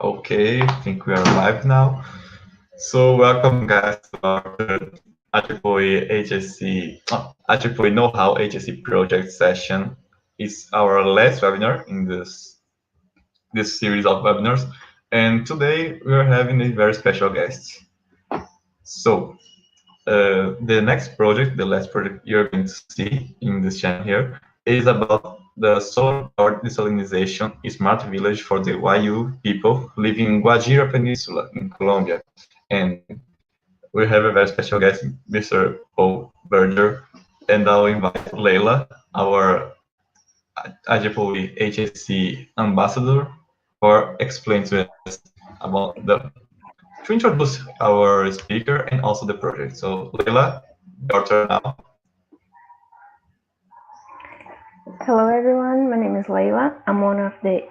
Okay, I think we are live now. So welcome guys to our IEEE Know-How-HAC project session. It's our last webinar in this series of webinars, and today we are having a very special guest. So the next project, the last project you're going to see in this channel here, is about the solar power desalinization smart village for the Wayúu people living in Guajira Peninsula in Colombia. And we have a very special guest, Mr. Paul Berger, and I'll invite Leila, our IEEE HAC ambassador, for explain to us about to introduce our speaker and also the project. So Leila, your turn now. Hello everyone, my name is Leila. I'm one of the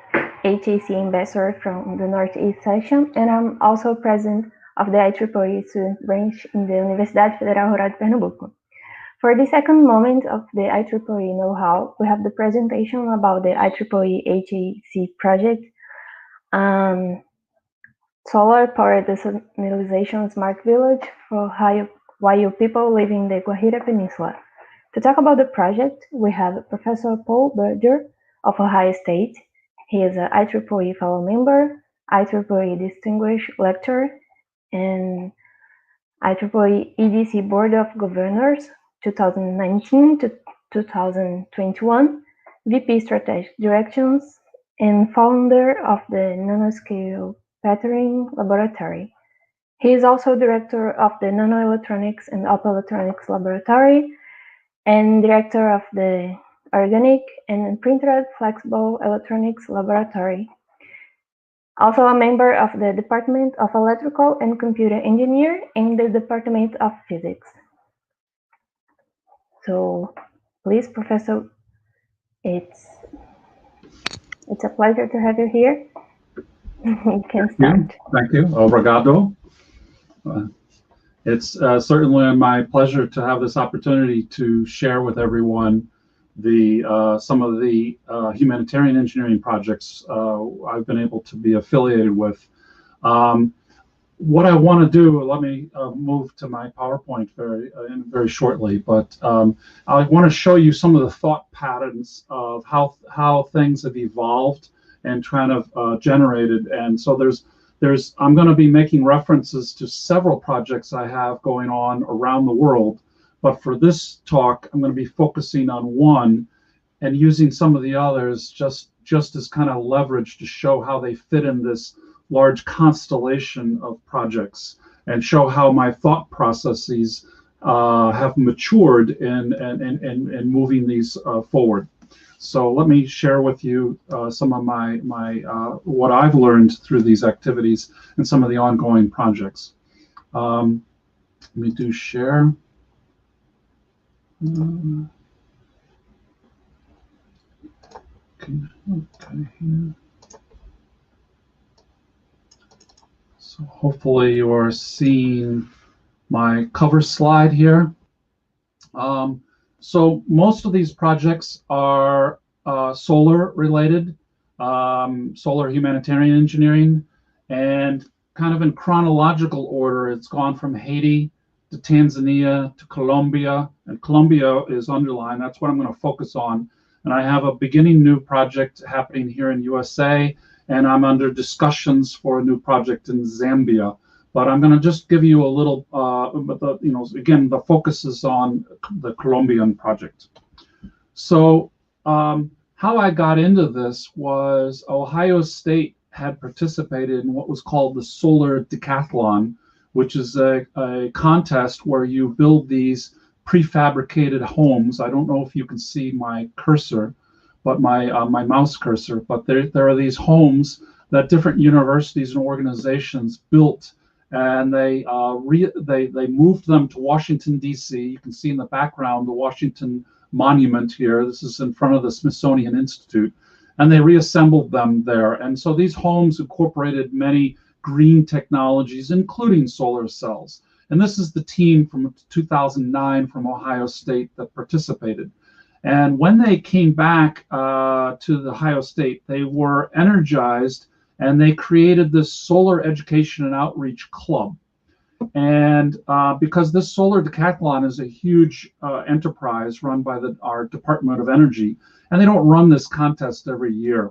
HAC ambassadors from the Northeast section, and I'm also president of the IEEE student branch in the Universidade Federal Rural de Pernambuco. For the second moment of the IEEE Know-How, we have the presentation about the IEEE HAC project, Solar Power Desalinization Smart Village for Wayúu people living in the Guajira Peninsula. To talk about the project, we have Professor Paul Berger of Ohio State. He is an IEEE fellow member, IEEE distinguished lecturer, and IEEE EDC Board of Governors 2019 to 2021, VP Strategic Directions, and founder of the Nanoscale Patterning Laboratory. He is also director of the Nanoelectronics and Optoelectronics Laboratory and director of the Organic and Printed Flexible Electronics Laboratory. Also a member of the Department of Electrical and Computer Engineer in the Department of Physics. So please, Professor, it's a pleasure to have you here. You can start. Thank you. Obrigado. It's certainly my pleasure to have this opportunity to share with everyone some of the humanitarian engineering projects I've been able to be affiliated with. What I want to do, let me move to my PowerPoint very shortly, but I want to show you some of the thought patterns of how things have evolved and kind of generated. And so I'm going to be making references to several projects I have going on around the world, but for this talk, I'm going to be focusing on one and using some of the others just as kind of leverage to show how they fit in this large constellation of projects and show how my thought processes have matured in moving these forward. So let me share with you some of my what I've learned through these activities and some of the ongoing projects. Let me do share. Okay, here. So hopefully you're seeing my cover slide here. So most of these projects are solar related, solar humanitarian engineering, and kind of in chronological order, it's gone from Haiti to Tanzania to Colombia, and Colombia is underlined. That's what I'm going to focus on. And I have a beginning new project happening here in USA, and I'm under discussions for a new project in Zambia. But I'm going to just give you a little, again, the focus is on the Colombian project. So how I got into this was Ohio State had participated in what was called the Solar Decathlon, which is a contest where you build these prefabricated homes. I don't know if you can see my cursor, but my mouse cursor, but there are these homes that different universities and organizations built, and they moved them to Washington, D.C. You can see in the background the Washington Monument here. This is in front of the Smithsonian Institute, and they reassembled them there. And so these homes incorporated many green technologies, including solar cells. And this is the team from 2009 from Ohio State that participated. And when they came back to the Ohio State, they were energized and they created this solar education and outreach club. And because this solar decathlon is a huge enterprise run by our Department of Energy, and they don't run this contest every year.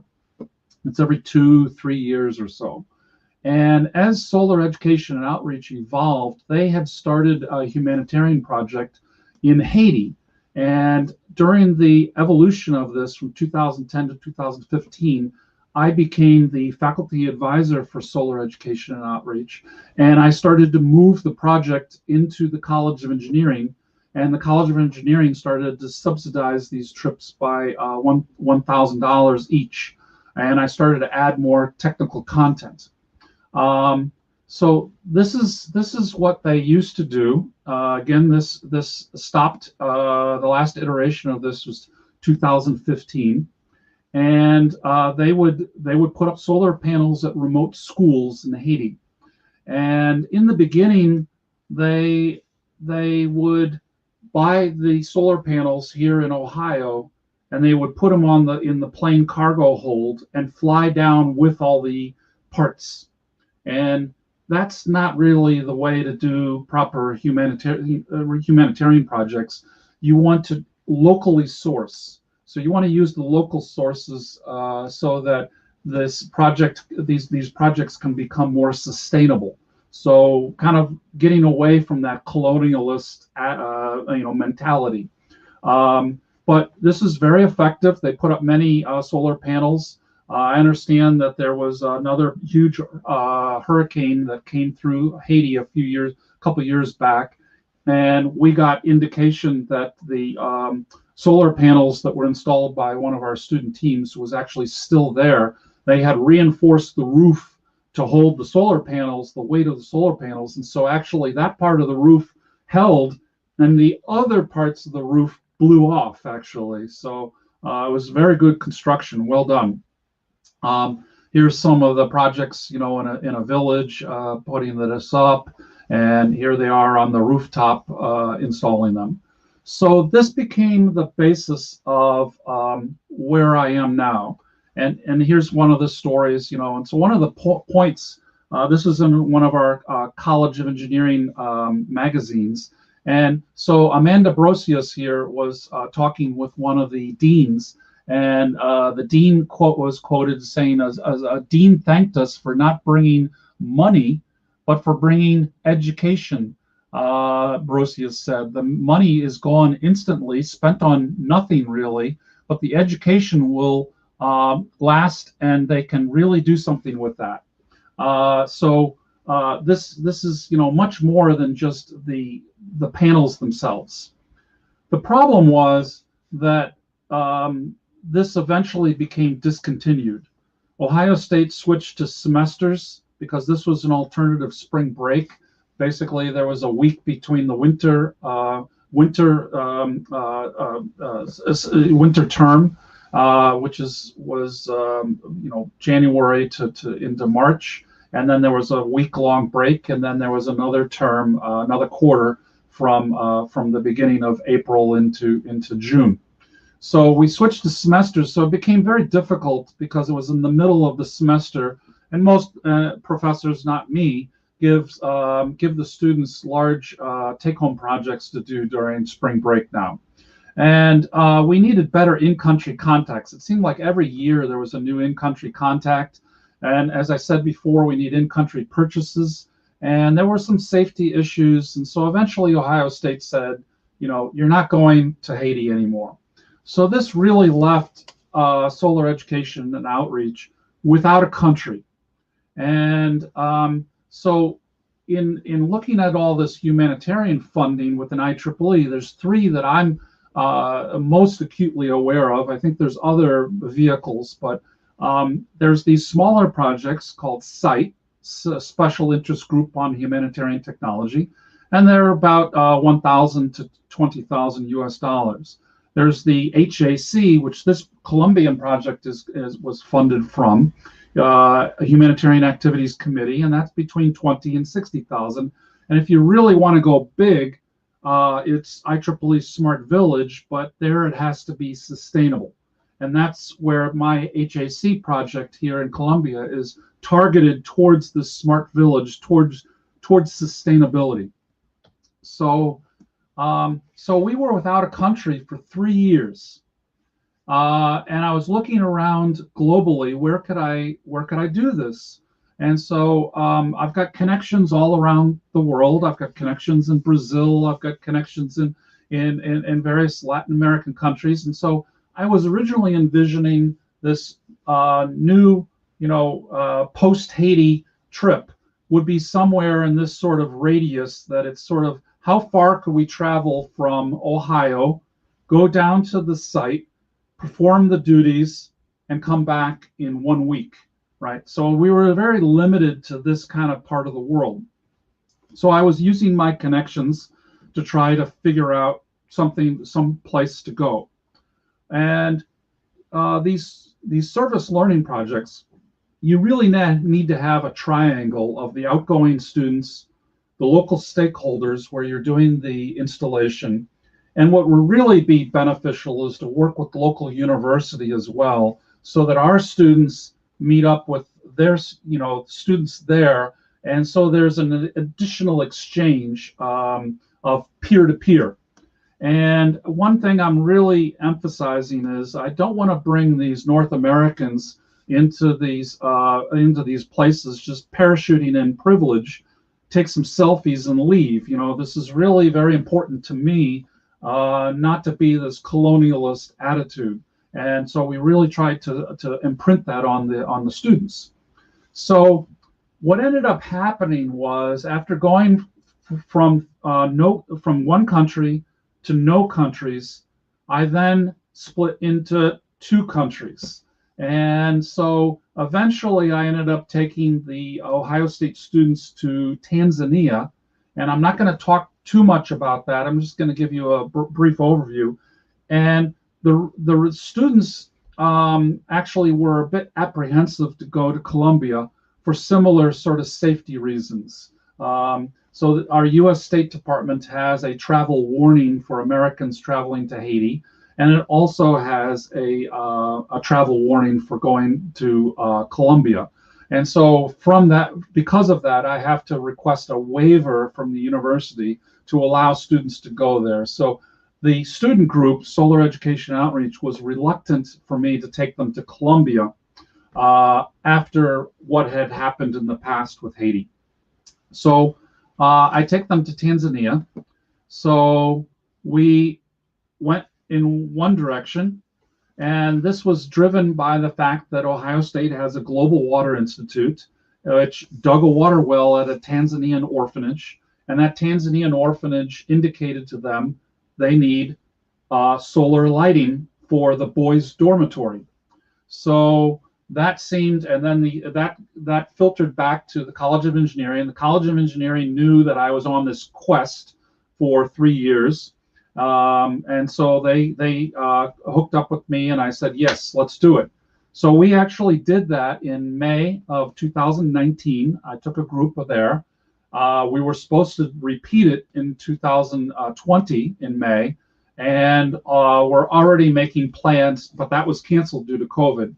It's every 2-3 years or so. And as solar education and outreach evolved, they had started a humanitarian project in Haiti. And during the evolution of this from 2010 to 2015, I became the faculty advisor for solar education and outreach. And I started to move the project into the College of Engineering. And the College of Engineering started to subsidize these trips by $1,000 each. And I started to add more technical content. So this is what they used to do. Again, this stopped. The last iteration of this was 2015, and they would put up solar panels at remote schools in Haiti. And in the beginning, they would buy the solar panels here in Ohio, and they would put them in the plane cargo hold and fly down with all the parts. And that's not really the way to do proper humanitarian projects. You want to locally source. So you want to use the local sources so that these projects can become more sustainable. So kind of getting away from that colonialist mentality. But this is very effective. They put up many solar panels. I understand that there was another huge hurricane that came through Haiti a couple years back, and we got indication that the solar panels that were installed by one of our student teams was actually still there. They had reinforced the roof to hold the solar panels, the weight of the solar panels, and so actually that part of the roof held, and the other parts of the roof blew off actually. So it was very good construction, well done. Here's some of the projects, in a village, putting this up, and here they are on the rooftop installing them. So this became the basis of where I am now. And here's one of the stories, and so one of the points, this is in one of our College of Engineering magazines. And so Amanda Brosius here was talking with one of the deans, and the dean was quoted saying, as a dean thanked us for not bringing money, but for bringing education. Brosius said, the money is gone instantly, spent on nothing really, but the education will last, and they can really do something with that. So this is much more than just the panels themselves. The problem was that this eventually became discontinued. Ohio State switched to semesters because this was an alternative spring break. Basically, there was a week between the winter term, which was January to into March, and then there was a week-long break, and then there was another term, another quarter from the beginning of April into June. So we switched to semesters, so it became very difficult because it was in the middle of the semester, and most professors, not me, give the students large take-home projects to do during spring break now. And we needed better in-country contacts. It seemed like every year there was a new in-country contact. And as I said before, we need in-country purchases. And there were some safety issues. And so eventually Ohio State said, you're not going to Haiti anymore. So this really left solar education and outreach without a country. And so in looking at all this humanitarian funding with an IEEE, there's three that I'm most acutely aware of. I think there's other vehicles, but there's these smaller projects called SITE, Special Interest Group on Humanitarian Technology, and they're about $1,000 to $20,000 US. There's the HAC, which this Colombian project was funded from, a Humanitarian Activities Committee, and that's between 20 and 60,000. And if you really want to go big, it's IEEE Smart Village, but there it has to be sustainable. And that's where my HAC project here in Colombia is targeted towards the smart village, towards sustainability. So, so we were without a country for 3 years, and I was looking around globally. Where could I do this? And so I've got connections all around the world. I've got connections in Brazil. I've got connections in various Latin American countries. And so I was originally envisioning this new, post Haiti trip would be somewhere in this sort of radius, that it's sort of how far could we travel from Ohio, go down to the site, perform the duties, and come back in 1 week, right? So we were very limited to this kind of part of the world. So I was using my connections to try to figure out some place to go. And these service learning projects, you really need to have a triangle of the outgoing students, the local stakeholders where you're doing the installation. And what will really be beneficial is to work with the local university as well, so that our students meet up with their students there. And so there's an additional exchange of peer-to-peer. And one thing I'm really emphasizing is I don't want to bring these North Americans into these places just parachuting in privilege, take some selfies and leave. This is really very important to me, not to be this colonialist attitude. And so we really tried to imprint that on the students. So what ended up happening was, after going from one country to no countries, I then split into 2 countries. And so eventually I ended up taking the Ohio State students to Tanzania. And I'm not going to talk too much about that. I'm just going to give you a brief overview. And the students actually were a bit apprehensive to go to Colombia for similar sort of safety reasons. So our U.S. State Department has a travel warning for Americans traveling to Haiti, and it also has a travel warning for going to Colombia. And so because of that, I have to request a waiver from the university to allow students to go there. So the student group, Solar Education Outreach, was reluctant for me to take them to Colombia after what had happened in the past with Haiti. So I take them to Tanzania. So we went in one direction, and this was driven by the fact that Ohio State has a Global Water Institute, which dug a water well at a Tanzanian orphanage, and that Tanzanian orphanage indicated to them they need solar lighting for the boys' dormitory. So that seemed, and then that filtered back to the College of Engineering. The College of Engineering knew that I was on this quest for 3 years, and so they hooked up with me, and I said, yes, let's do it. So we actually did that in May of 2019. I took a group there. We were supposed to repeat it in 2020 in May, and we're already making plans, but that was canceled due to COVID.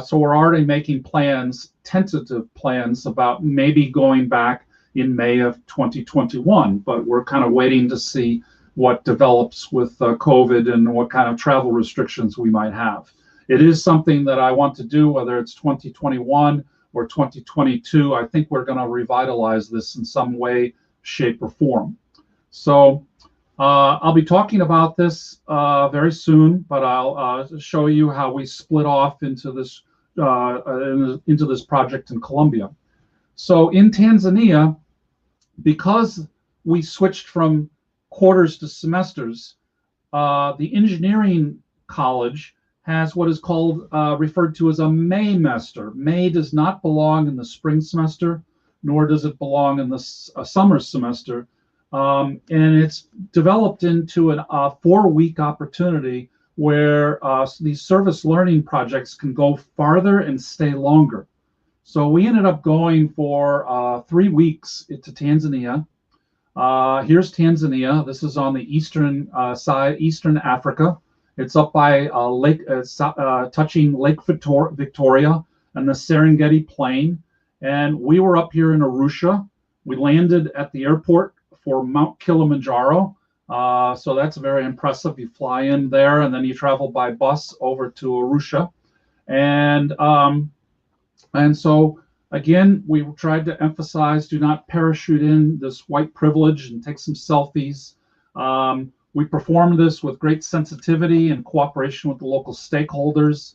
So we're already making plans, tentative plans, about maybe going back in May of 2021, but we're kind of waiting to see what develops with COVID and what kind of travel restrictions we might have. It is something that I want to do, whether it's 2021 or 2022. I think we're going to revitalize this in some way, shape, or form. So I'll be talking about this very soon, but I'll show you how we split off into this project in Colombia. So in Tanzania, because we switched from quarters to semesters, the engineering college has what is called referred to as a Maymester. May does not belong in the spring semester, nor does it belong in the summer semester. And it's developed into a 4-week opportunity where these service learning projects can go farther and stay longer. So we ended up going for 3 weeks to Tanzania. Here's Tanzania. This is on the eastern side, Eastern Africa. It's up by touching Lake Victoria and the Serengeti Plain. And we were up here in Arusha. We landed at the airport for Mount Kilimanjaro. So that's very impressive. You fly in there and then you travel by bus over to Arusha. And so again, we tried to emphasize, do not parachute in this white privilege and take some selfies. We performed this with great sensitivity and cooperation with the local stakeholders.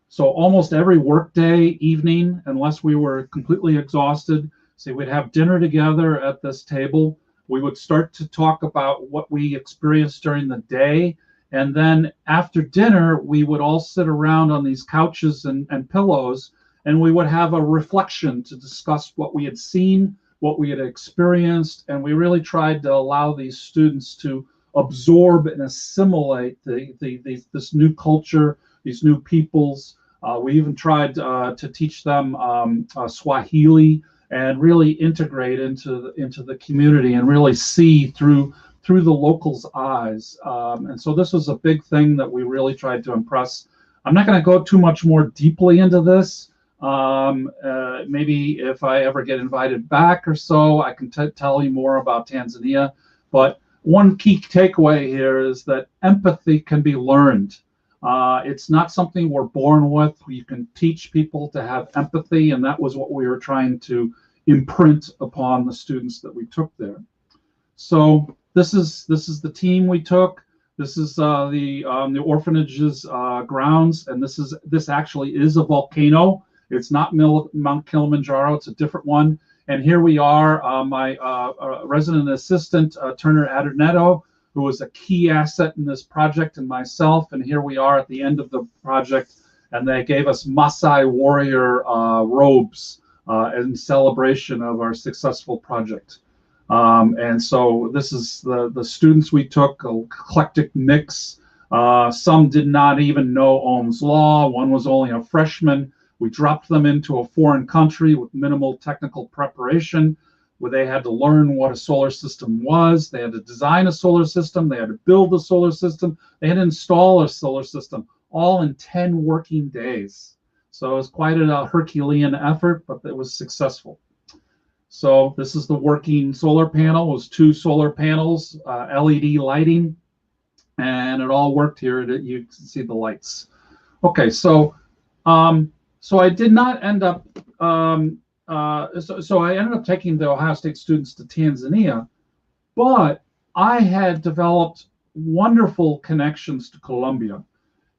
So almost every workday evening, unless we were completely exhausted, so we'd have dinner together at this table. We would start to talk about what we experienced during the day. And then after dinner, we would all sit around on these couches and pillows, and we would have a reflection to discuss what we had seen, what we had experienced, and we really tried to allow these students to absorb and assimilate this new culture, these new peoples. We even tried to teach them Swahili and really integrate into the community and really see through the locals' eyes. And so this was a big thing that we really tried to impress. I'm not going to go too much more deeply into this. Maybe if I ever get invited back or so, I can tell you more about Tanzania. But one key takeaway here is that empathy can be learned. It's not something we're born with. You can teach people to have empathy, and that was what we were trying to imprint upon the students that we took there. So this is the team we took. This is the orphanage's grounds, and this actually is a volcano. It's not Mount Kilimanjaro. It's a different one. And here we are, my resident assistant, Turner Adornetto, who was a key asset in this project, and myself. And here we are at the end of the project, and they gave us Maasai warrior robes in celebration of our successful project. And so this is the students we took, an eclectic mix. Some did not even know Ohm's law. One was only a freshman. We dropped them into a foreign country with minimal technical preparation, where they had to learn what a solar system was. They had to design a solar system. They had to build a solar system. They had to install a solar system, all in 10 working days. So it was quite a Herculean effort, but it was successful. So this is the working solar panel. It was 2 solar panels, LED lighting, and it all worked here. You can see the lights. Okay, so so I did not end up. So I ended up taking the Ohio State students to Tanzania, but I had developed wonderful connections to Colombia,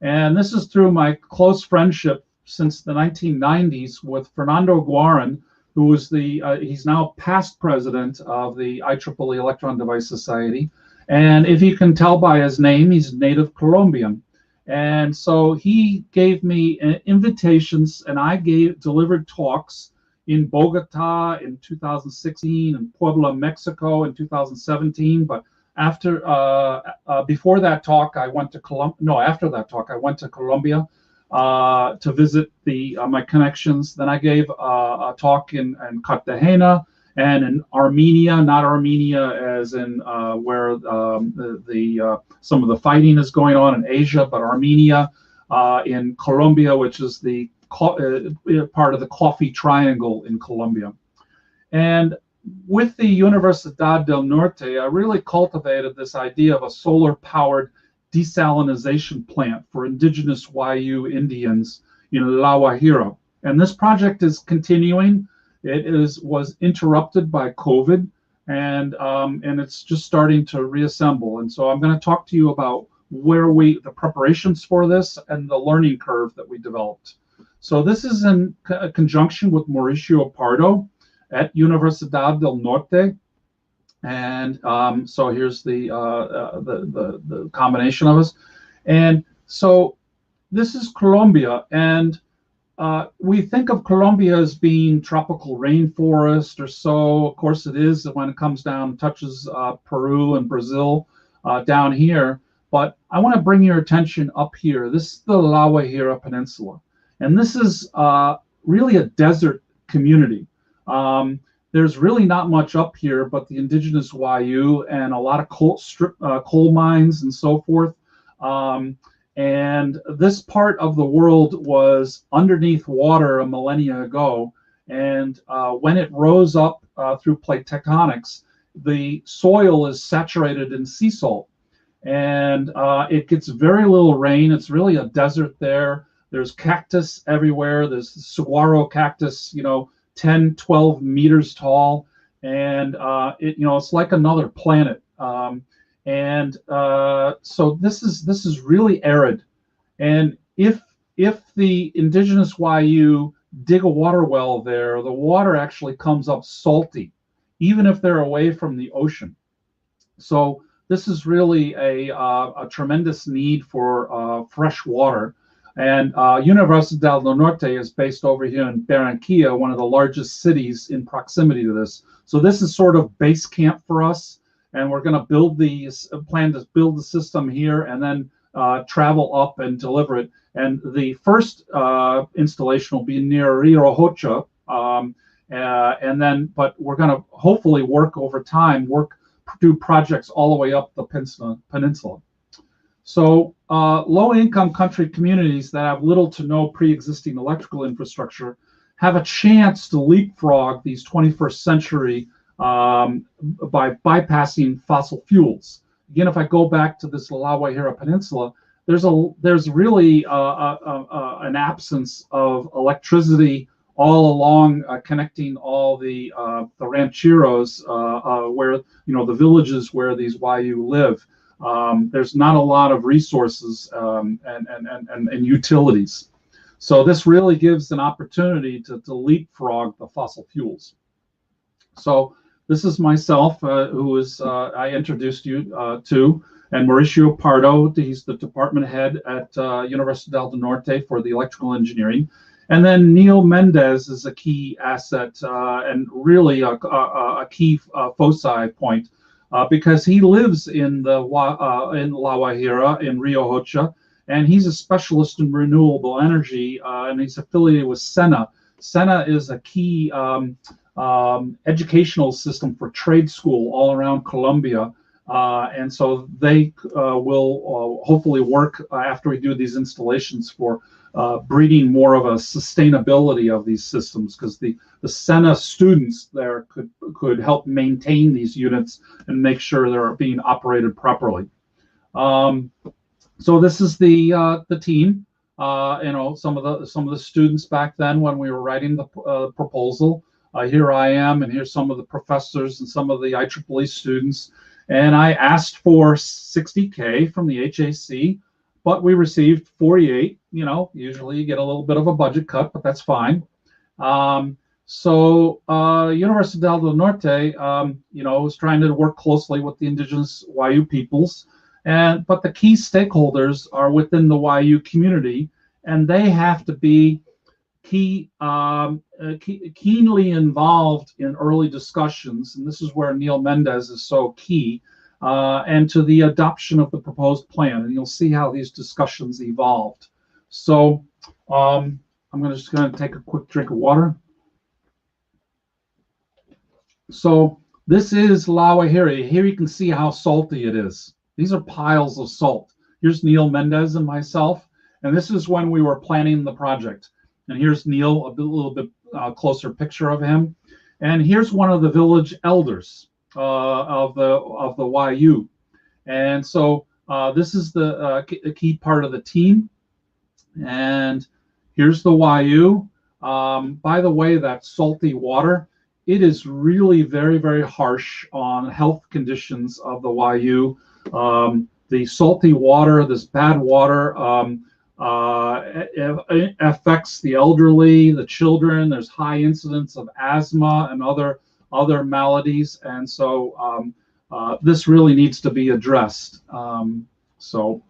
and this is through my close friendship since the 1990s with Fernando Guarin, who was he's now past president of the IEEE Electron Device Society. And if you can tell by his name, he's native Colombian. And so he gave me invitations, and I delivered talks in Bogota in 2016 and Puebla, Mexico in 2017. But before that talk, I went to Colombia. No, after that talk, I went to Colombia to visit my connections. Then I gave a talk in Cartagena and in Armenia, not Armenia as in where some of the fighting is going on in Asia, but Armenia in Colombia, which is the part of the Coffee Triangle in Colombia. And with the Universidad del Norte, I really cultivated this idea of a solar-powered desalinization plant for indigenous Wayúu Indians in La Guajira. And this project is continuing. It was interrupted by COVID, and it's just starting to reassemble. And so I'm going to talk to you about the preparations for this and the learning curve that we developed. So this is in conjunction with Mauricio Pardo at Universidad del Norte. And so here's the combination of us. And so this is Colombia, and we think of Colombia as being tropical rainforest or so. Of course it is when it comes down, touches Peru and Brazil down here. But I want to bring your attention up here. This is the La Guajira Peninsula. And this is really a desert community. There's really not much up here but the indigenous Wayúu and a lot of coal mines and so forth. And this part of the world was underneath water a millennia ago. And when it rose up through plate tectonics, the soil is saturated in sea salt. And it gets very little rain. It's really a desert there. There's cactus everywhere. There's the saguaro cactus, 10, 12 meters tall. And it's like another planet. So this is really arid. And if the indigenous Wayúu dig a water well there, the water actually comes up salty, even if they're away from the ocean. So this is really a tremendous need for fresh water. And Universidad del Norte is based over here in Barranquilla, one of the largest cities in proximity to this. So this is sort of base camp for us. And we're going to plan to build the system here and then travel up and deliver it. And the first installation will be near Rio Hocha. But we're going to hopefully work over time, do projects all the way up the peninsula. So low-income country communities that have little to no pre-existing electrical infrastructure have a chance to leapfrog these 21st century by bypassing fossil fuels. Again, if I go back to this La Guajira Peninsula, there's really an absence of electricity all along connecting all the rancheros where the villages where these Wayúu live. There's not a lot of resources and utilities. So this really gives an opportunity to leapfrog the fossil fuels. So this is myself, who is I introduced you to, and Mauricio Pardo. He's the department head at Universidad del Norte for the electrical engineering. And then Neil Mendez is a key asset and really a key foci point because he lives in La Guajira in Rio Hocha, and he's a specialist in renewable energy, and he's affiliated with SENA. SENA is a key educational system for trade school all around Colombia. And so they will hopefully work after we do these installations for breeding more of a sustainability of these systems, because the SENA students there could help maintain these units and make sure they're being operated properly. So this is the team. Some of the students back then when we were writing the proposal. Here I am, and here's some of the professors and some of the IEEE students. And I asked for $60K from the HAC, but we received 48. Usually you get a little bit of a budget cut, but that's fine. So Universidad del Norte, was trying to work closely with the indigenous Wayúu peoples, but the key stakeholders are within the Wayúu community, and they have to be keenly involved in early discussions, and this is where Neil Mendez is so key, and to the adoption of the proposed plan. And you'll see how these discussions evolved. So I'm just going to take a quick drink of water. So this is La Guajira. Here you can see how salty it is. These are piles of salt. Here's Neil Mendez and myself, and this is when we were planning the project. And here's Neil, a little bit closer picture of him. And here's one of the village elders of the Wayúu. And so this is the key part of the team. And here's the Wayúu. By the way, that salty water, it is really very, very harsh on health conditions of the Wayúu. The salty water, this bad water, it affects the elderly, the children. There's high incidence of asthma and other maladies, and so this really needs to be addressed. So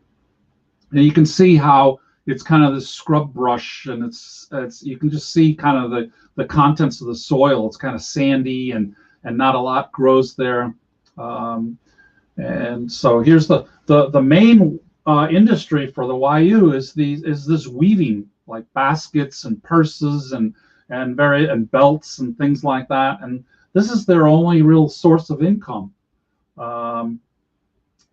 you can see how it's kind of this scrub brush, and it's you can just see kind of the contents of the soil. It's kind of sandy, and not a lot grows there. And so here's the main industry for the Wayúu is this weaving, like baskets and purses and belts and things like that. And this is their only real source of income.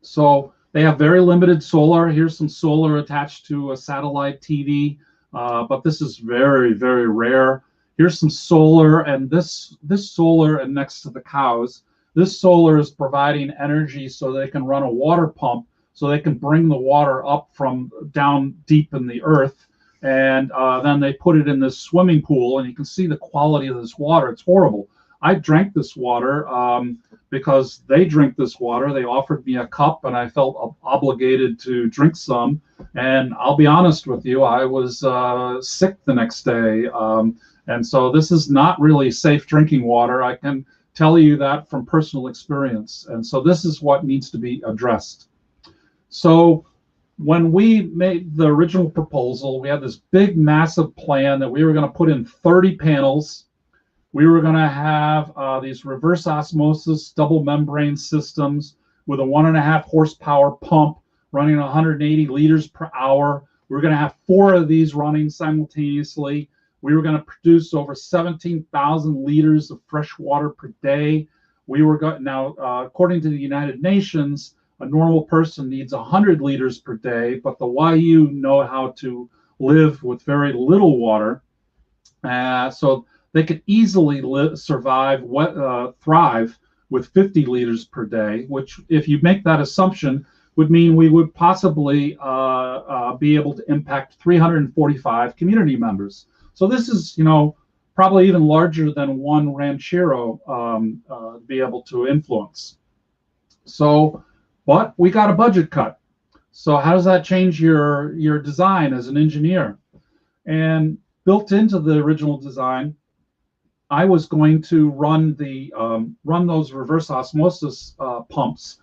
So They have very limited solar. Here's some solar attached to a satellite TV, but this is very, very rare. Here's some solar, and this solar, and next to the cows, this solar is providing energy so they can run a water pump, so they can bring the water up from down deep in the earth, and then they put it in this swimming pool, and you can see the quality of this water. It's horrible. I drank this water because they drink this water. They offered me a cup, and I felt obligated to drink some. And I'll be honest with you, I was sick the next day. And so this is not really safe drinking water. I can tell you that from personal experience. And so this is what needs to be addressed. So when we made the original proposal, we had this big, massive plan that we were going to put in 30 panels. We were going to have these reverse osmosis double membrane systems with a 1.5 horsepower pump running 180 liters per hour. We were going to have 4 of these running simultaneously. We were going to produce over 17,000 liters of fresh water per day. We were going now, according to the United Nations, a normal person needs 100 liters per day, but the Wayúu know how to live with very little water. So they could easily survive, thrive with 50 liters per day, which, if you make that assumption, would mean we would possibly be able to impact 345 community members. So this is, probably even larger than one ranchero be able to influence. So, but we got a budget cut. So how does that change your design as an engineer? And built into the original design, I was going to run those reverse osmosis pumps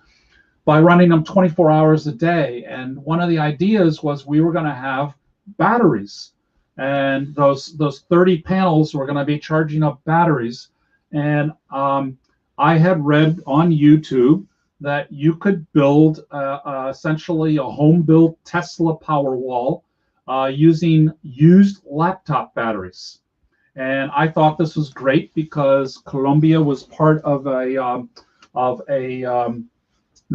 by running them 24 hours a day. And one of the ideas was we were going to have batteries, and those 30 panels were going to be charging up batteries. And I had read on YouTube that you could build essentially a home-built Tesla Powerwall using used laptop batteries. And I thought this was great because Colombia was part of they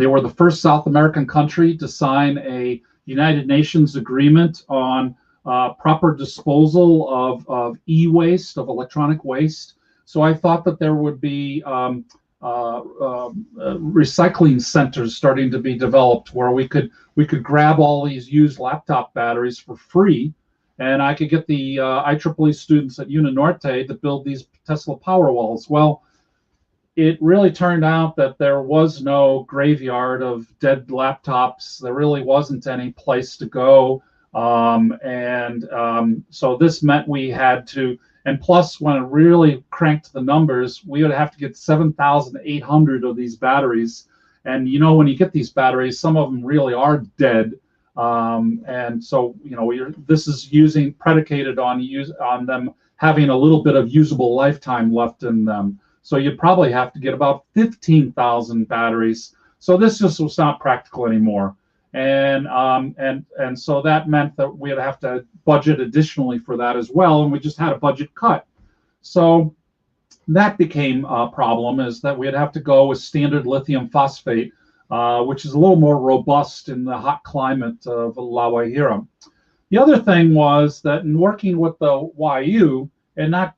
were the first South American country to sign a United Nations agreement on proper disposal of e-waste, of electronic waste. So I thought that there would be recycling centers starting to be developed where we could grab all these used laptop batteries for free. And I could get the IEEE students at UniNorte to build these Tesla Powerwalls. Well, it really turned out that there was no graveyard of dead laptops. There really wasn't any place to go. So this meant we had to, and plus when it really cranked the numbers, we would have to get 7,800 of these batteries. And when you get these batteries, some of them really are dead. And so, this is predicated on them having a little bit of usable lifetime left in them. So you'd probably have to get about 15,000 batteries. So this just was not practical anymore. And so that meant that we'd have to budget additionally for that as well. And we just had a budget cut. So that became a problem, is that we'd have to go with standard lithium phosphate, which is a little more robust in the hot climate of La Guajira. The other thing was that in working with the Wayúu and not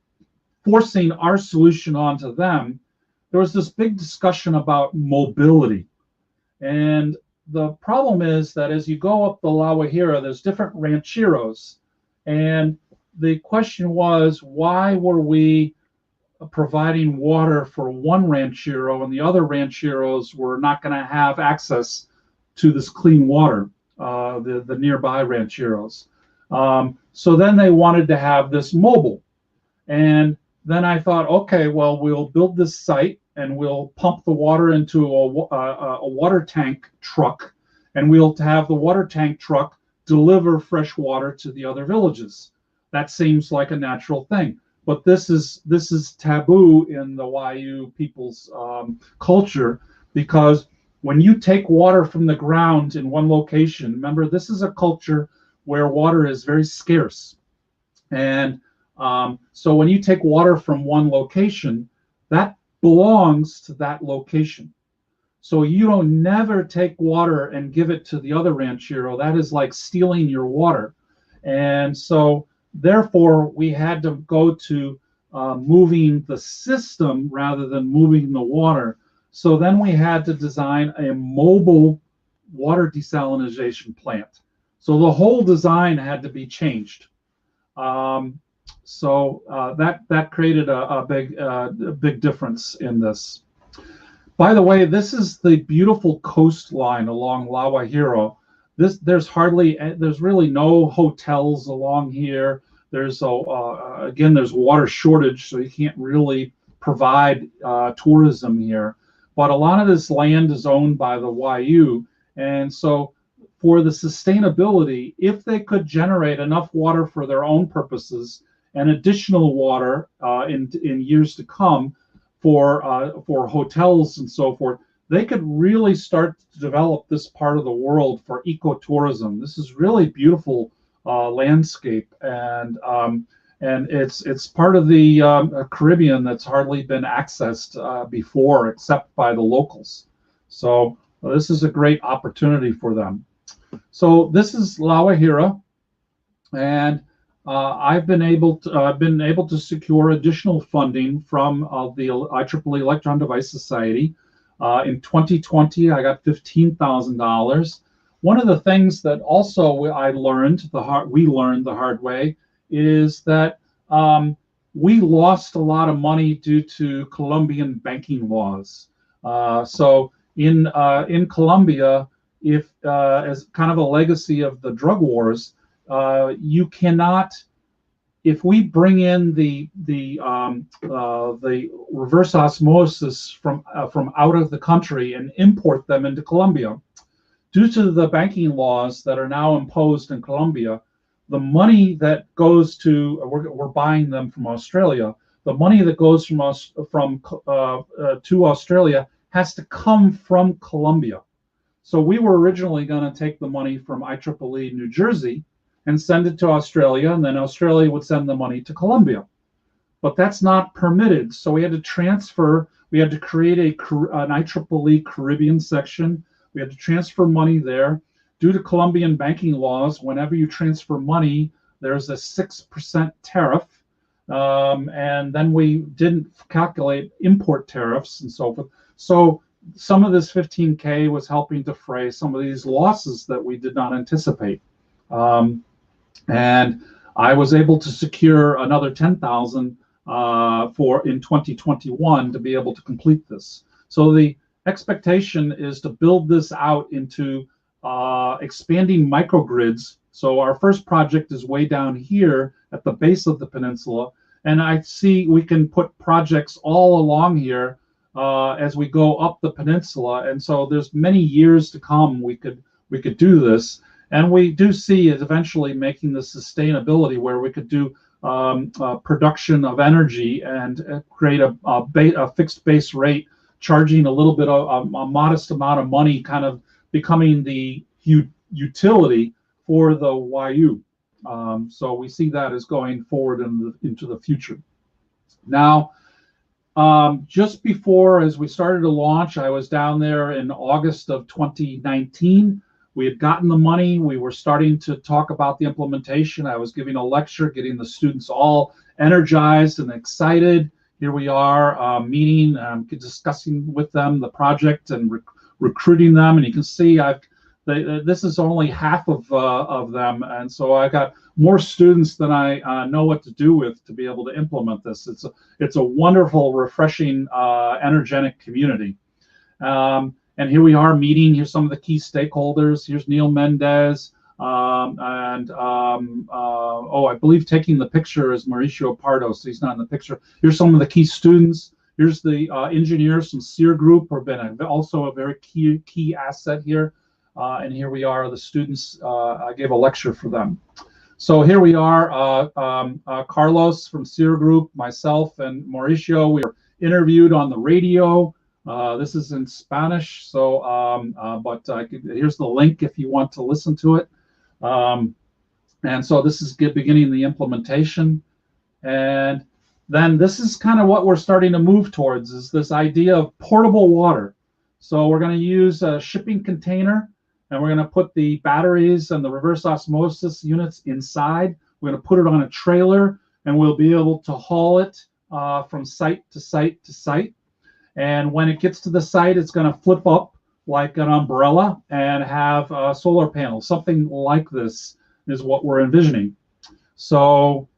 forcing our solution onto them, there was this big discussion about mobility. And the problem is that as you go up the La Guajira, there's different rancheros. And the question was, why were we providing water for one ranchero and the other rancheros were not going to have access to this clean water, the nearby rancheros? So then they wanted to have this mobile. And then I thought, okay, well, we'll build this site and we'll pump the water into a water tank truck, and we'll have the water tank truck deliver fresh water to the other villages. That seems like a natural thing. But this is taboo in the Wayúu people's culture, because when you take water from the ground in one location, remember, this is a culture where water is very scarce. And so when you take water from one location, that belongs to that location. So you don't never take water and give it to the other ranchero. That is like stealing your water. And so therefore we had to go to moving the system rather than moving the water. So then we had to design a mobile water desalination plant. So the whole design had to be changed. That created a big difference in this. By the way, this is the beautiful coastline along La Guajira. There's really no hotels along here. There's again, there's water shortage, so you can't really provide tourism here. But a lot of this land is owned by the Wayúu, and so for the sustainability, if they could generate enough water for their own purposes and additional water in years to come for hotels and so forth, they could really start to develop this part of the world for ecotourism. This is really beautiful landscape, and it's part of the Caribbean that's hardly been accessed before, except by the locals. So this is a great opportunity for them. So this is La Guajira, and I've been able to secure additional funding from the IEEE Electron Device Society. In 2020, I got $15,000. One of the things that also we learned the hard way is that we lost a lot of money due to Colombian banking laws. So in Colombia, if as kind of a legacy of the drug wars, you cannot, if we bring in the reverse osmosis from out of the country and import them into Colombia, due to the banking laws that are now imposed in Colombia, the money that goes to, we're buying them from Australia, the money that goes from us to Australia has to come from Colombia. So we were originally going to take the money from IEEE New Jersey and send it to Australia, and then Australia would send the money to Colombia. But that's not permitted, so we had to transfer, we had to create an IEEE Caribbean section. We had to transfer money there. Due to Colombian banking laws, whenever you transfer money, there's a 6% tariff. And then we didn't calculate import tariffs and so forth. So some of this 15K was helping defray some of these losses that we did not anticipate. And I was able to secure another 10,000 for in 2021 to be able to complete this. So the expectation is to build this out into expanding microgrids. So our first project is way down here at the base of the peninsula, and I see we can put projects all along here as we go up the peninsula. And so there's many years to come we could do this, and we do see it eventually making the sustainability where we could do production of energy and create a fixed base rate, charging a little bit of a modest amount of money, kind of becoming the utility for the Wayúu. So we see that as going forward into the future. Now, just before, as we started to launch, I was down there in August of 2019. We had gotten the money. We were starting to talk about the implementation. I was giving a lecture, getting the students all energized and excited. Here we are meeting, discussing with them the project and recruiting them. And you can see this is only half of them. And so I got more students than I know what to do with to be able to implement this. It's a wonderful, refreshing, energetic community. And here we are meeting. Here's some of the key stakeholders. Here's Neil Mendez. I believe taking the picture is Mauricio Pardo, so he's not in the picture. Here's some of the key students. Here's the engineers from SEER Group, who have been also a very key asset here. And here we are, the students. I gave a lecture for them. So here we are, Carlos from SEER Group, myself, and Mauricio. We were interviewed on the radio. This is in Spanish, so here's the link if you want to listen to it. And so this is beginning the implementation. And then this is kind of what we're starting to move towards, is this idea of portable water. So we're going to use a shipping container, and we're going to put the batteries and the reverse osmosis units inside. We're going to put it on a trailer, and we'll be able to haul it from site to site to site. And when it gets to the site, it's going to flip up like an umbrella and have solar panels. Something like this is what we're envisioning. So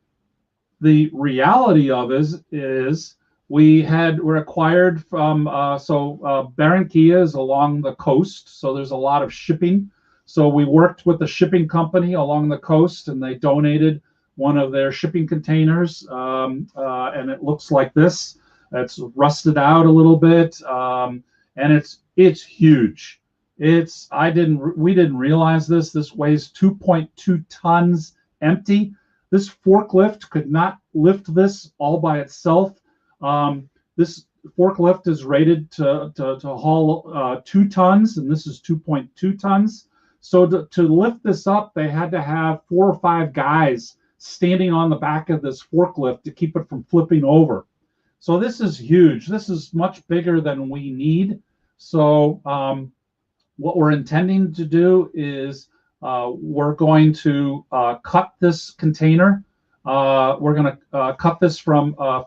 the reality of is we're acquired from Barranquilla is along the coast, so there's a lot of shipping. So we worked with the shipping company along the coast, and they donated one of their shipping containers, and it looks like this. It's rusted out a little bit, and it's huge. We didn't realize this. This weighs 2.2 tons empty. This forklift could not lift this all by itself. This forklift is rated to haul 2 tons, and this is 2.2 tons. So to lift this up, they had to have 4 or 5 guys standing on the back of this forklift to keep it from flipping over. So this is huge. This is much bigger than we need. So what we're intending to do is we're going to cut this container. We're going to cut this from right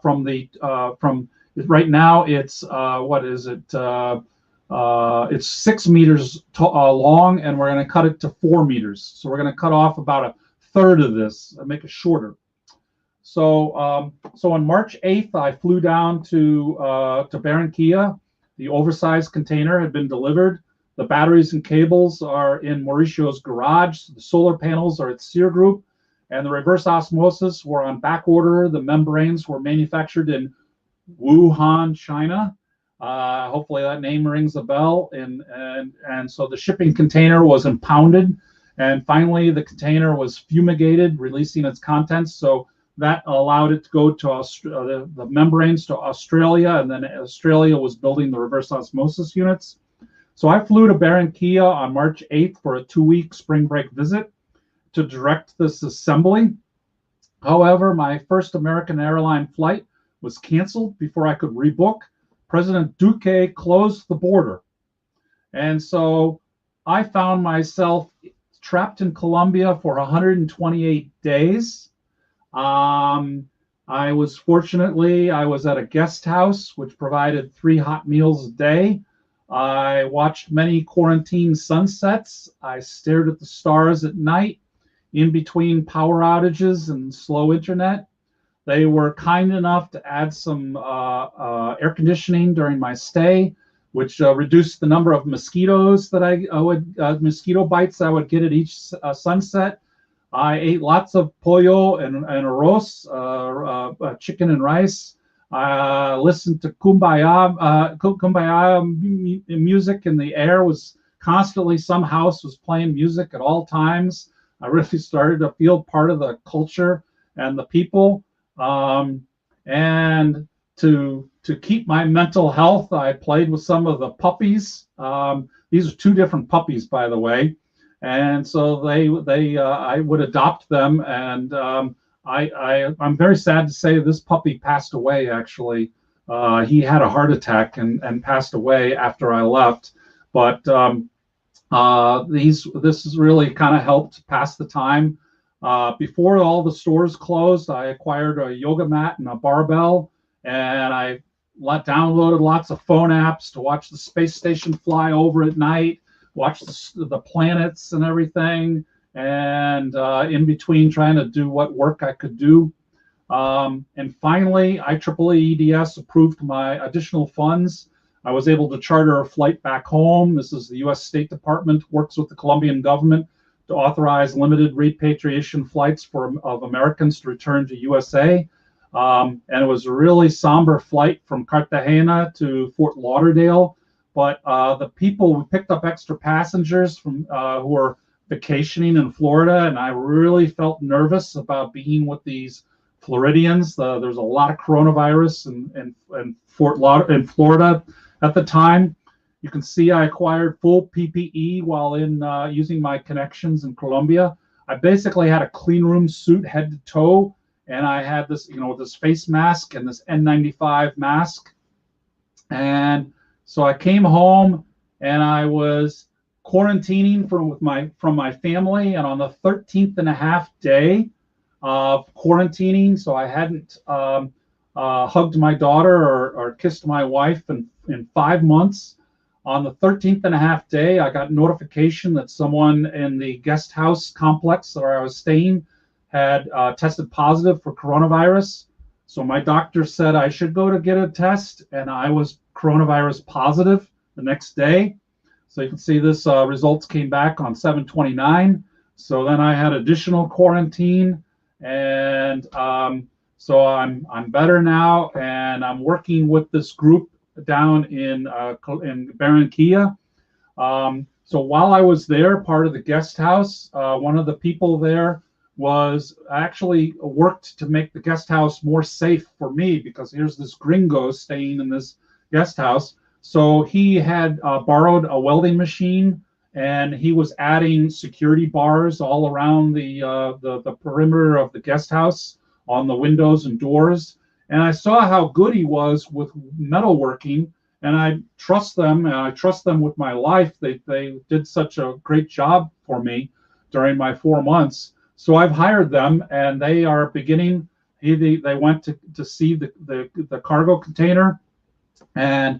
now. It's what is it? It's 6 meters long, and we're going to cut it to 4 meters. So we're going to cut off about a third of this and make it shorter. So on March 8th, I flew down to Barranquilla. The oversized container had been delivered. The batteries and cables are in Mauricio's garage. The solar panels are at Sear Group, and the reverse osmosis were on back order. The membranes were manufactured in Wuhan, China. Hopefully that name rings a bell. And so the shipping container was impounded, and finally the container was fumigated, releasing its contents. So that allowed it to go to the membranes to Australia, and then Australia was building the reverse osmosis units. So I flew to Barranquilla on March 8th for a 2-week spring break visit to direct this assembly. However, my first American airline flight was canceled before I could rebook. President Duque closed the border. And so I found myself trapped in Colombia for 128 days. I was at a guest house which provided 3 hot meals a day. I watched many quarantine sunsets. I stared at the stars at night in between power outages and slow internet. They were kind enough to add some air conditioning during my stay, which reduced the number of mosquitoes that mosquito bites I would get at each sunset. I ate lots of pollo and arroz, chicken and rice. I listened to kumbaya music, and the air was constantly, some house was playing music at all times. I really started to feel part of the culture and the people. And to keep my mental health, I played with some of the puppies. These are 2 different puppies, by the way. And so I would adopt them, and I'm very sad to say this puppy passed away. Actually, he had a heart attack and passed away after I left. But this has really kind of helped pass the time. Before all the stores closed, I acquired a yoga mat and a barbell, and I downloaded lots of phone apps to watch the space station fly over at night, watch the planets and everything, and in between trying to do what work I could do. And finally, IEEE EDS approved my additional funds. I was able to charter a flight back home. This is the U.S. State Department, works with the Colombian government to authorize limited repatriation flights of Americans to return to USA. And it was a really somber flight from Cartagena to Fort Lauderdale. But we picked up extra passengers from who were vacationing in Florida, and I really felt nervous about being with these Floridians. There's a lot of coronavirus in Florida at the time. You can see I acquired full PPE while using my connections in Colombia. I basically had a clean room suit head to toe, and I had this, this face mask and this N95 mask. And So I came home and I was quarantining from my family, and on the 13th and a half day of quarantining, so I hadn't hugged my daughter or kissed my wife in 5 months. On the 13th and a half day, I got notification that someone in the guest house complex where I was staying had tested positive for coronavirus. So my doctor said I should go to get a test, and I was coronavirus positive the next day. So you can see this results came back on 7/29. So then I had additional quarantine, and so I'm better now, and I'm working with this group down in Barranquilla. So while I was there, part of the guest house, one of the people there was actually worked to make the guest house more safe for me, because here's this gringo staying in this guest house. So he had borrowed a welding machine, and he was adding security bars all around the perimeter of the guest house on the windows and doors. And I saw how good he was with metalworking, and I trust them, and I trust them with my life. They did such a great job for me during my 4 months. So I've hired them, and they are beginning. They went to see the cargo container, and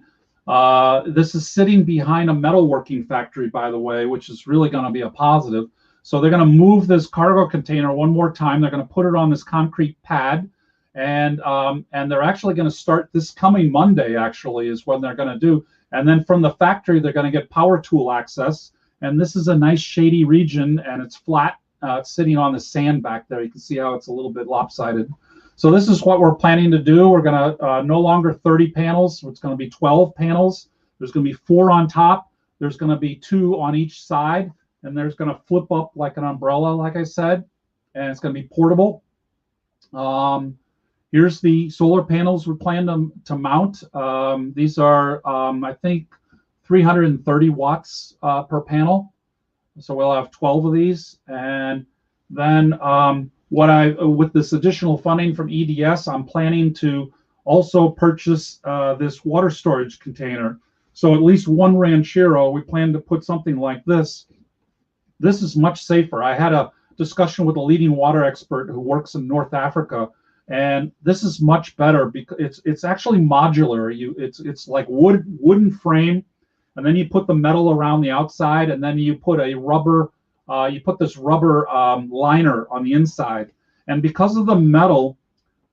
this is sitting behind a metalworking factory, by the way, which is really going to be a positive. So they're going to move this cargo container one more time. They're going to put it on this concrete pad, and they're actually going to start this coming Monday. Actually, is when they're going to do. And then from the factory, they're going to get power tool access. And this is a nice shady region, and it's flat. It's sitting on the sand back there. You can see how it's a little bit lopsided. So this is what we're planning to do. We're going to no longer 30 panels. It's going to be 12 panels. There's going to be 4 on top. There's going to be 2 on each side, and there's going to flip up like an umbrella, like I said, and it's going to be portable. Here's the solar panels we plan to mount. These are, I think, 330 watts per panel. So we'll have 12 of these. And then with this additional funding from EDS, I'm planning to also purchase this water storage container. So at least one ranchero, we plan to put something like this. This is much safer. I had a discussion with a leading water expert who works in North Africa, and this is much better because it's actually modular. It's like wooden frame, and then you put the metal around the outside, and then you put a rubber, this rubber liner on the inside. And because of the metal,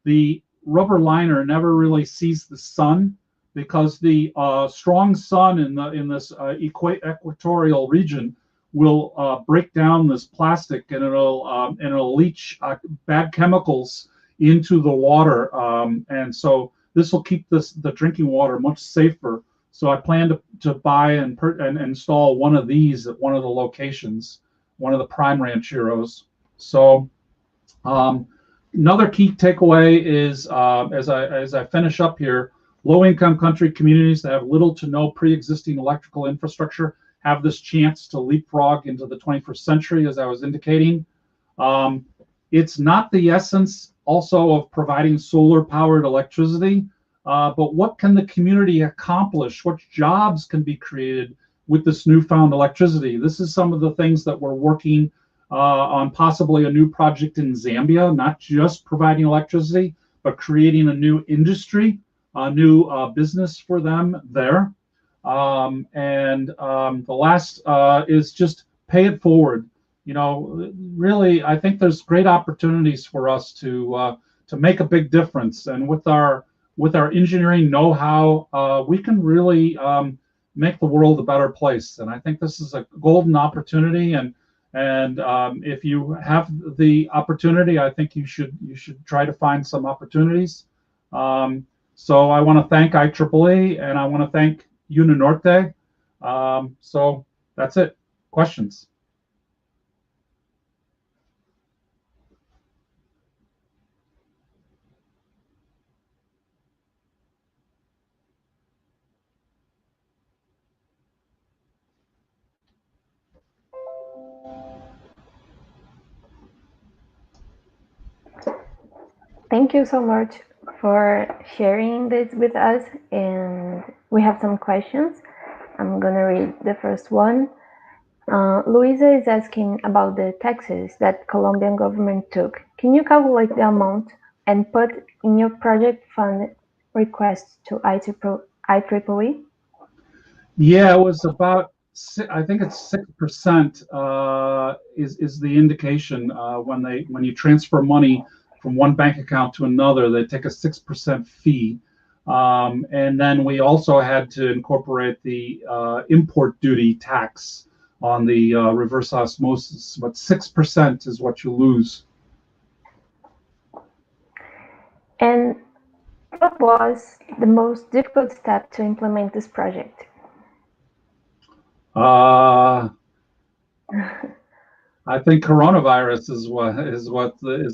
the rubber liner never really sees the sun, because the strong sun in this equatorial region will break down this plastic, and it'll leach bad chemicals into the water, and so this will keep the drinking water much safer. So I plan to buy and install one of these at one of the locations, one of the prime rancheros. So another key takeaway is, as I finish up here, low-income country communities that have little to no pre-existing electrical infrastructure have this chance to leapfrog into the 21st century, as I was indicating. It's not the essence also of providing solar-powered electricity, but what can the community accomplish? What jobs can be created with this newfound electricity? This is some of the things that we're working on, possibly a new project in Zambia, not just providing electricity, but creating a new industry, a new business for them there. The last is just pay it forward. You know, really, I think there's great opportunities for us to make a big difference. And with our engineering know-how, we can really make the world a better place. And I think this is a golden opportunity. And if you have the opportunity, I think you should try to find some opportunities. So I want to thank IEEE, and I want to thank Uninorte. So that's it. Questions? Thank you so much for sharing this with us. And we have some questions. I'm gonna read the first one. Luisa is asking about the taxes that Colombian government took. Can you calculate the amount and put in your project fund request to IEEE? Yeah, it was about, I think it's 6% is the indication when you transfer money from one bank account to another, they take a 6% fee. And then we also had to incorporate the import duty tax on the reverse osmosis, but 6% is what you lose. And what was the most difficult step to implement this project? I think coronavirus is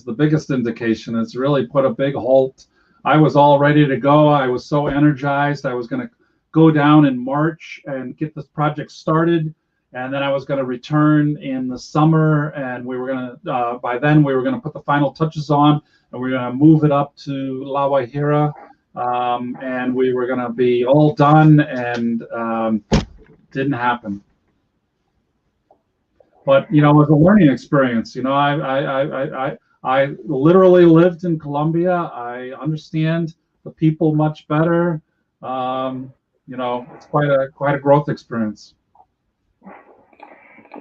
the biggest indication. It's really put a big halt. I was all ready to go. I was so energized. I was going to go down in March and get this project started, and then I was going to return in the summer, and we were going to by then we were going to put the final touches on, and we were going to move it up to La Guajira, and we were going to be all done, and didn't happen. But you know, it was a learning experience. You know, I literally lived in Colombia. I understand the people much better. You know, it's quite a growth experience.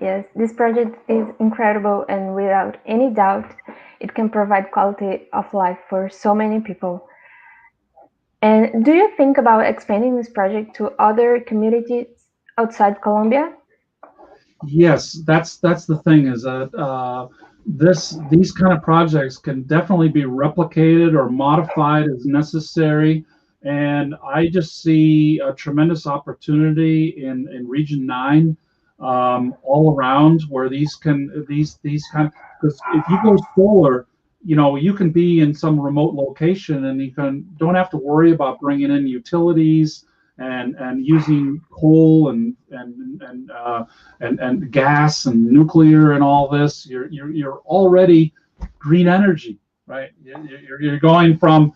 Yes, this project is incredible, and without any doubt, it can provide quality of life for so many people. And do you think about expanding this project to other communities outside Colombia? Yes, that's the thing, is that these kind of projects can definitely be replicated or modified as necessary. And I just see a tremendous opportunity in Region 9, all around, where these kind of, because if you go solar, you know, you can be in some remote location and you don't have to worry about bringing in utilities and using coal and gas and nuclear and all this. You're already green energy, right? You're going from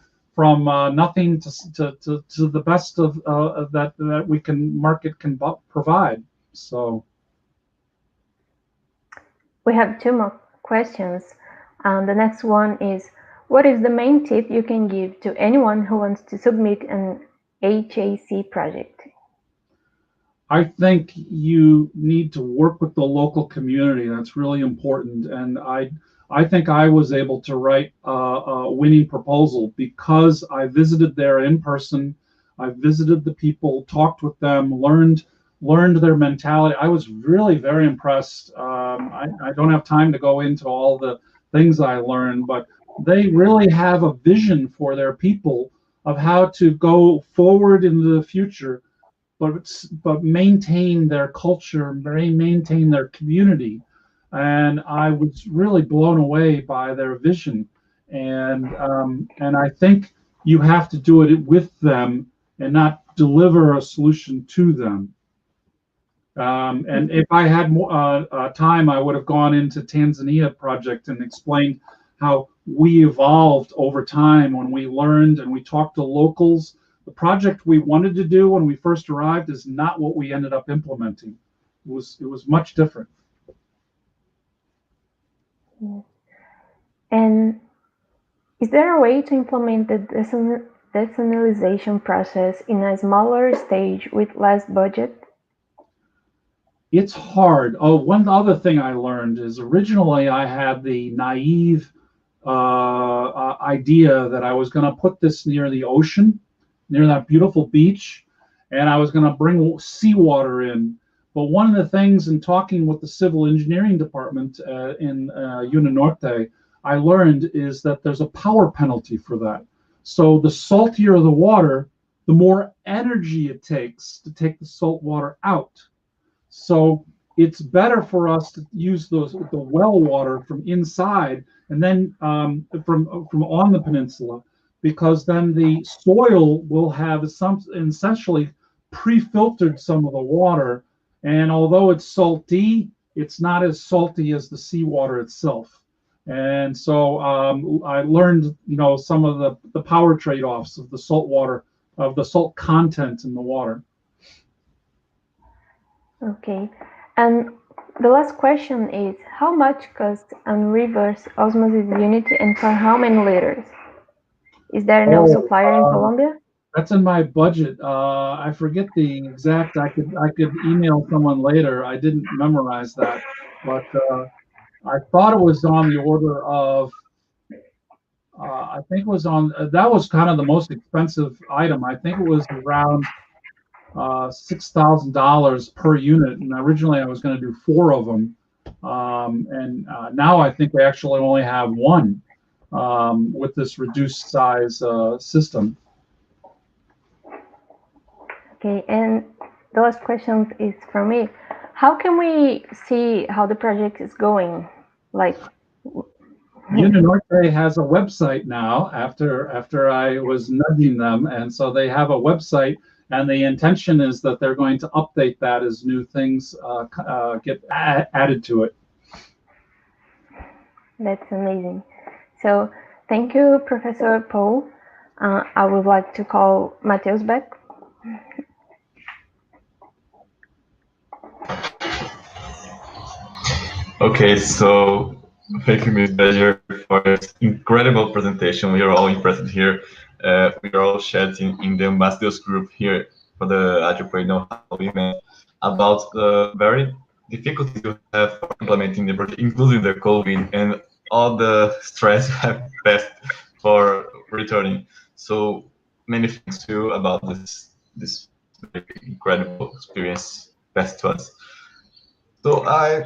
nothing to the best of that we market can provide. So we have two more questions. The next one is, what is the main tip you can give to anyone who wants to submit an HAC project? I think you need to work with the local community. That's really important. And I think I was able to write a winning proposal because I visited there in person. I visited the people, talked with them, learned their mentality. I was really very impressed. I don't have time to go into all the things I learned, but they really have a vision for their people of how to go forward into the future, but maintain their culture, maintain their community. And I was really blown away by their vision. And I think you have to do it with them and not deliver a solution to them. And if I had more time, I would have gone into Tanzania project and explained how we evolved over time when we learned and we talked to locals. The project we wanted to do when we first arrived is not what we ended up implementing. It was much different. And is there a way to implement the desalinization process in a smaller stage with less budget? It's hard. Oh, one other thing I learned is originally I had the naive idea that I was going to put this near the ocean, near that beautiful beach, and I was going to bring seawater in. But one of the things in talking with the civil engineering department in Unanorte, I learned is that there's a power penalty for that. So the saltier the water, the more energy it takes to take the salt water out. So it's better for us to use the well water from inside and then from on the peninsula, because then the soil will have essentially pre-filtered some of the water. And although it's salty, it's not as salty as the seawater itself. And so I learned, some of the power trade-offs of the salt water, of the salt content in the water. Okay. And the last question is, how much cost a reverse osmosis unit and for how many liters? Is there no supplier in Colombia? That's in my budget. I forget the exact. I could email someone later. I didn't memorize that, but I thought it was on the order of. I think it was on. That was kind of the most expensive item. I think it was around $6,000 per unit, and originally I was going to do 4 of them, and now I think we actually only have 1 with this reduced size system. Okay, and the last question is from me. How can we see how the project is going? Like, Norte has a website now after I was nudging them, and so they have a website, and the intention is that they're going to update that as new things get added to it. That's amazing. So thank you, Professor Paul. I would like to call Mateus back. Okay, so thank you, Ms. Badger, for this incredible presentation. We are all impressed here. We are all chatting in the Ambassadors group here for the IEEE Know-How Women about the very difficulties you have for implementing the project, including the COVID and all the stress you have passed for returning. So many thanks to you about this very incredible experience passed to us. So I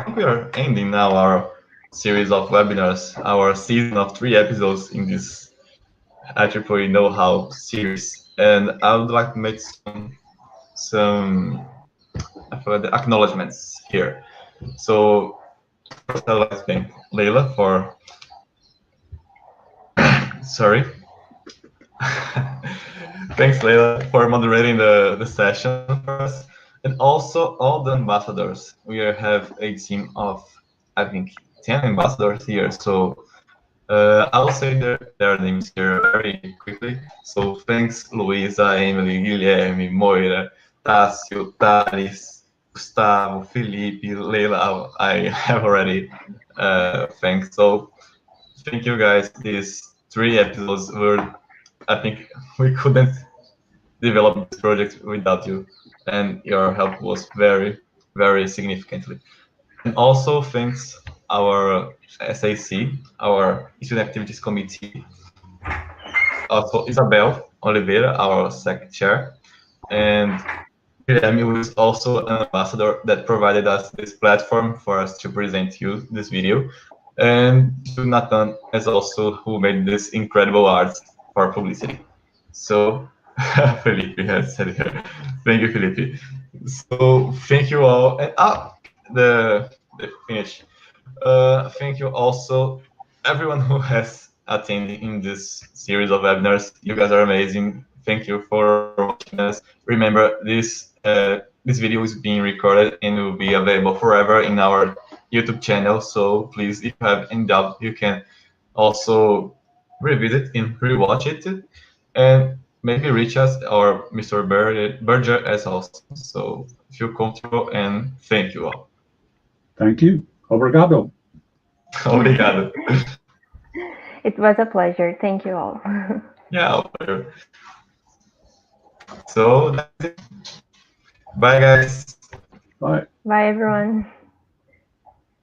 think we are ending now our series of webinars, our season of 3 episodes in this IEEE Know-How series, and I would like to make some acknowledgements here. So first, I'd like to thank Leila for sorry. Thanks, Leila, for moderating the session for us. And also all the ambassadors. We have a team of, I think, 10 ambassadors here. So I'll say their names here very quickly. So thanks, Luisa, Emily, Guilherme, Moira, Tássio, Thales, Gustavo, Felipe, Leila. I have already thanked. So thank you, guys. These 3 episodes were, I think, we couldn't develop this project without you, and your help was very, very significantly. And also thanks our SAC, our Student Activities Committee, also Isabel Oliveira, our second chair, and Guilherme, who is also an ambassador that provided us this platform for us to present you this video, and to Nathan as also who made this incredible art for publicity. So Felipe has said here. Thank you, Felipe. So thank you all. And the finish. Thank you also everyone who has attended in this series of webinars. You guys are amazing. Thank you for watching us. Remember, this video is being recorded and will be available forever in our YouTube channel. So please, if you have any doubt, you can also revisit and rewatch it, and maybe reach us or Mr. Berger as also. So feel comfortable, and thank you all. Thank you. Obrigado. Obrigado. It was a pleasure. Thank you all. Yeah, pleasure. So that's it. Bye, guys. Bye. Bye, everyone.